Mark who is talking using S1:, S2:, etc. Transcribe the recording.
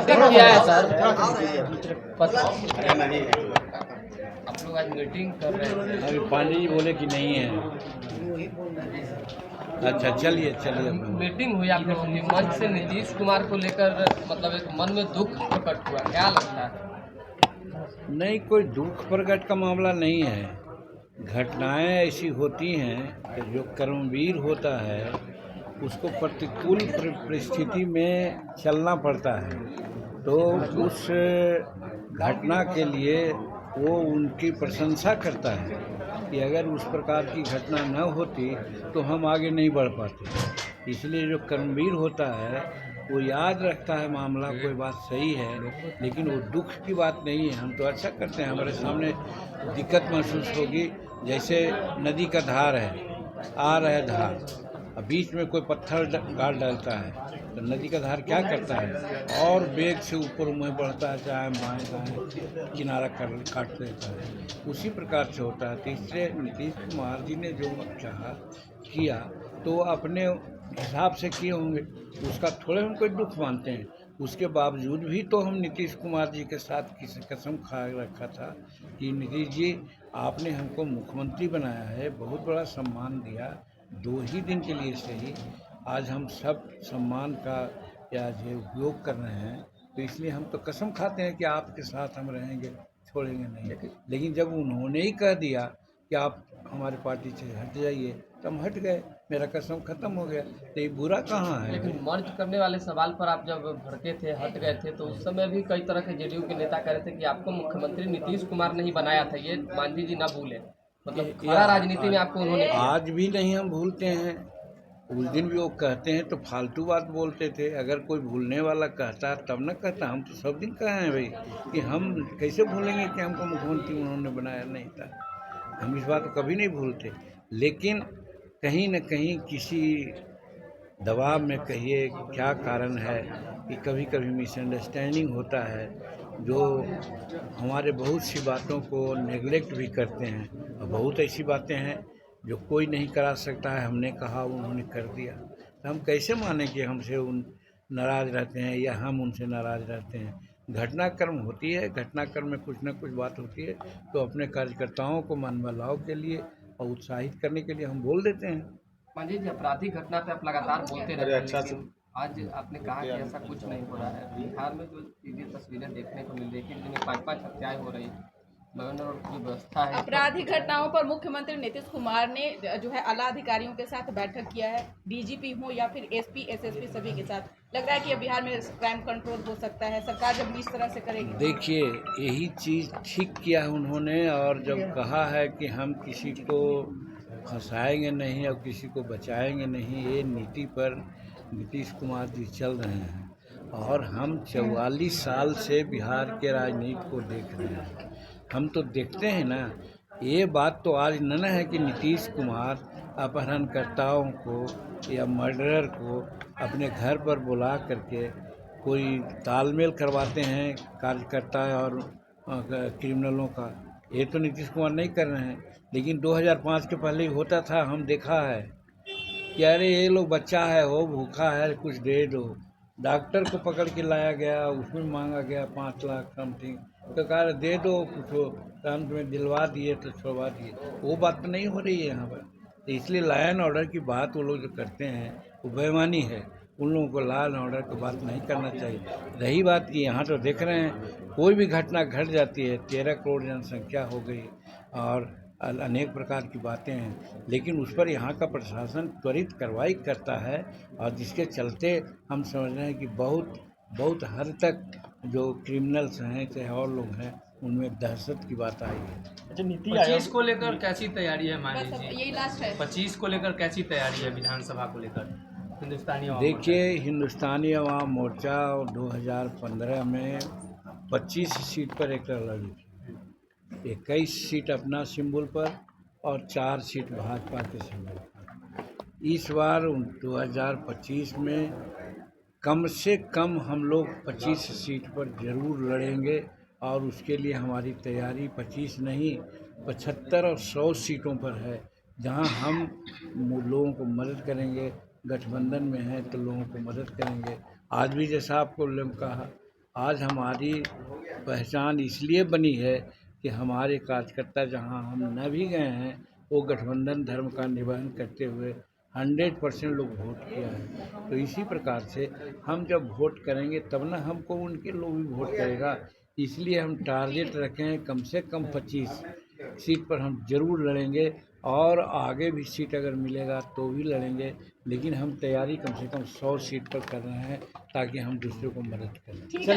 S1: Meeting किया है sir, आप लोग आज मीटिंग कर रहे हैं।
S2: अभी पांडे जी बोले कि नहीं है। अच्छा चलिए चलिए।
S1: मीटिंग हुई आप लोगों की मंच से नीतीश कुमार को लेकर, मतलब एक मन में दुख प्रकट हुआ, क्या लगता है?
S2: नहीं, कोई दुख प्रकट का मामला नहीं है। घटनाएं ऐसी होती हैं कि जो कर्मवीर होता है उसको प्रतिकूल परिस्थिति में चलना पड़ता है, तो उस घटना के लिए वो उनकी प्रशंसा करता है कि अगर उस प्रकार की घटना न होती तो हम आगे नहीं बढ़ पाते। इसलिए जो कर्मवीर होता है वो याद रखता है मामला, कोई बात सही है, लेकिन वो दुख की बात नहीं है। हम तो अच्छा करते हैं, हमारे सामने दिक्कत महसूस होगी। जैसे नदी का धार है, आ रहा है धार, अब बीच में कोई पत्थर गाड़ डालता है तो नदी का धार क्या करता है, और वेग से ऊपर मुँह बढ़ता है, चाहे बाएँ दाएँ किनारा काट देता है। उसी प्रकार से होता है। तीसरे नीतीश कुमार जी ने जो चाहा किया तो अपने हिसाब से किए होंगे, उसका थोड़े हम कोई दुख मानते हैं। उसके बावजूद भी तो हम नीतीश कुमार जी के साथ किसी कसम खा रखा था कि नीतीश जी आपने हमको मुख्यमंत्री बनाया है, बहुत बड़ा सम्मान दिया, 2 ही दिन के लिए सही, आज हम सब सम्मान का या जो उपयोग कर रहे हैं, तो इसलिए हम तो कसम खाते हैं कि आपके साथ हम रहेंगे, छोड़ेंगे नहीं। लेकिन जब उन्होंने ही कह दिया कि आप हमारे पार्टी से हट जाइए तो हम हट गए, मेरा कसम खत्म हो गया, तो ये बुरा कहाँ है?
S1: लेकिन मर्ज करने वाले सवाल पर आप जब भड़के थे, हट गए थे, तो उस समय भी कई तरह के जेडीयू के नेता कह रहे थे कि आपको मुख्यमंत्री नीतीश कुमार ने ही बनाया था, ये मांझी जी ना भूले। मतलब खड़ा राजनीति में आपको उन्होंने किया।
S2: आज भी नहीं हम भूलते हैं। उस दिन भी वो कहते हैं तो फालतू बात बोलते थे। अगर कोई भूलने वाला कहता तब न कहता, हम तो सब दिन कहे हैं भाई कि हम कैसे भूलेंगे कि हमको मुख्यमंत्री उन्होंने बनाया नहीं था। हम इस बात को कभी नहीं भूलते, लेकिन कहीं न कहीं किसी दबाव में कहिए क्या कारण है कि कभी कभी मिसअंडरस्टैंडिंग होता है, जो हमारे बहुत सी बातों को नेगलेक्ट भी करते हैं, और बहुत ऐसी बातें हैं जो कोई नहीं करा सकता है, हमने कहा उन्होंने कर दिया, तो हम कैसे माने कि हमसे उन नाराज़ रहते हैं या हम उनसे नाराज़ रहते हैं। घटनाक्रम होती है, घटनाक्रम में कुछ ना कुछ बात होती है, तो अपने कार्यकर्ताओं को मन बदलाव के लिए और उत्साहित करने के लिए हम बोल देते हैं।
S1: मांझी जी, आपराधिक घटना पे आप लगातार बोलते रहते हैं, लेकिन आज आपने कहा कि ऐसा कुछ नहीं हो रहा है। बिहार में जो चीजें तस्वीरें देखने को मिल रही है कि दिन में 5-5 हत्याएं हो रही है, गवर्नर और जो व्यवस्था है,
S3: आपराधिक घटनाओं पर मुख्यमंत्री नीतीश कुमार ने जो है आला अधिकारियों के साथ बैठक किया है, डीजीपी हो या फिर एसपी एसएसपी सभी के साथ। लग रहा है कि अब बिहार में क्राइम कंट्रोल हो सकता है, सरकार जब इस तरह से करेगी।
S2: देखिए, यही चीज़ ठीक किया है उन्होंने, और जब कहा है कि हम किसी को फंसाएंगे नहीं और किसी को बचाएंगे नहीं, ये नीति पर नीतीश कुमार जी चल रहे हैं। और हम 44 साल से बिहार के राजनीति को देख रहे हैं, हम तो देखते हैं ना। ये बात तो आज न है कि नीतीश कुमार अपहरणकर्ताओं को या मर्डरर को अपने घर पर बुला करके कोई तालमेल करवाते हैं कार्यकर्ता और क्रिमिनलों का। ये तो नीतीश कुमार नहीं कर रहे हैं, लेकिन 2005 के पहले ही होता था। हम देखा है कि अरे ये लोग बच्चा है, वो भूखा है, कुछ दे दो। डॉक्टर को पकड़ के लाया गया, उसमें मांगा गया 5 लाख समथिंग, तो कहा दे दो कुछ हो, तो अंत में दिलवा दिए तो छुड़वा दिए। वो बात तो नहीं हो रही है यहाँ पर। तो इसलिए लॉ एंड ऑर्डर की बात वो लोग जो करते हैं वो बेईमानी है। उन लोगों को लॉ एंड ऑर्डर की बात नहीं करना चाहिए। रही बात कि यहाँ तो देख रहे हैं कोई भी घटना घट जाती है, 13 करोड़ जनसंख्या हो गई और अनेक प्रकार की बातें हैं, लेकिन उस पर यहाँ का प्रशासन त्वरित कार्रवाई करता है, और जिसके चलते हम समझ रहे हैं कि बहुत बहुत हद तक जो क्रिमिनल्स हैं चाहे और लोग हैं उनमें दहशत की बात आई है।
S4: अच्छा, नीति
S1: 25 को लेकर कैसी तैयारी है मांझी
S3: बस अब
S1: जी?
S3: यही लास्ट है।
S1: 25 को लेकर कैसी तैयारी है विधानसभा को लेकर हिंदुस्तानी आवाम मोर्चा?
S2: देखिए, हिंदुस्तानी अवाम मोर्चा 2015 में 25 सीट पर एक लड़ी थी, 21 सीट अपना सिंबल पर और 4 सीट भाजपा के सिंबल पर। इस बार 2025 में कम से कम हम लोग 25 सीट पर जरूर लड़ेंगे, और उसके लिए हमारी तैयारी 25 नहीं 75 और 100 सीटों पर है, जहां हम लोगों को मदद करेंगे। गठबंधन में हैं तो लोगों को मदद करेंगे। आज भी जैसा आपको कहा आज हमारी पहचान इसलिए बनी है कि हमारे कार्यकर्ता जहां हम न भी गए हैं, वो गठबंधन धर्म का निर्वहन करते हुए 100% लोग वोट किया है। तो इसी प्रकार से हम जब वोट करेंगे तब ना हमको उनके लोग भी वोट करेगा। इसलिए हम टारगेट रखे हैं कम से कम 25 सीट पर हम जरूर लड़ेंगे, और आगे भी सीट अगर मिलेगा तो भी लड़ेंगे, लेकिन हम तैयारी कम से कम 100 सीट पर कर रहे हैं ताकि हम दूसरों को मदद करें।
S3: ठीक है।